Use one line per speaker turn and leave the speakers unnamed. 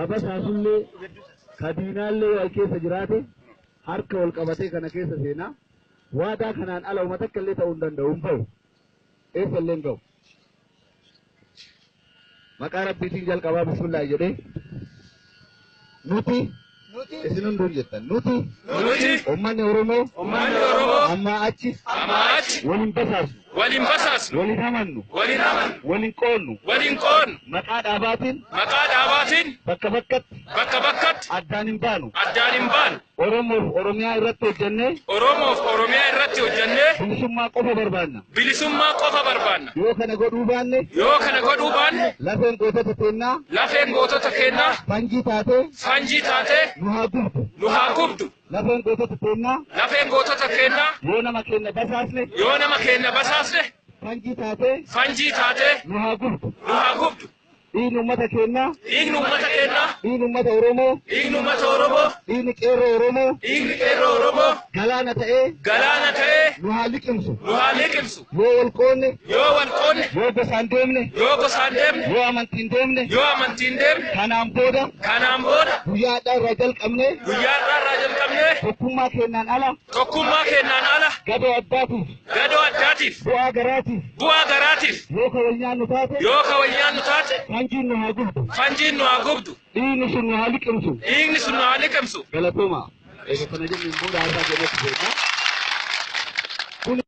Aba saasulle kadinalle wal keessa jiraate harka wal qabatee kana keessa seenaa waadaa kanaan ala uummata kallee ta'uu hin danda'u hin ta'u eessallee hin ga'u. Maqaa rabbiitiin jalqabaa bismillah jedhee nuti isin hunduun jettan nuti ummanni Oromoo amma achi waliin basaasu waliin hamannu waliin qoonnu maqaa dhaabaatiin bakka bakkatti addaan hin baanu Oromoof Oromiyaa irratti hojjennee bilisummaa qofa barbaanna yoo kana godhuu baanne lafeen gootota keennaa fanjii taatee nu haa gubdu lafeen gootota keennaa yoo nama keenya basaasne fanjii taatee nu haa gubdu dhiigni uummata keenyaa dhiigni uummata Oromoo dhiigni qeerroo Oromoo galaana ta'ee nu haa liqimsu yoo wal qoonne yoo gosaan deemne yoo amantiin deemne kanaan booda guyyaadhaa irraa jalqabne tokkummaa keenyaan ala gadoo addaatiif bu'aa garaatiif yoo ka wal nyaannu taate fanjiin nu haa gubdu dhiigni sun nu haa liqimsu galatooma eega kana jennuun booda har'aa jennee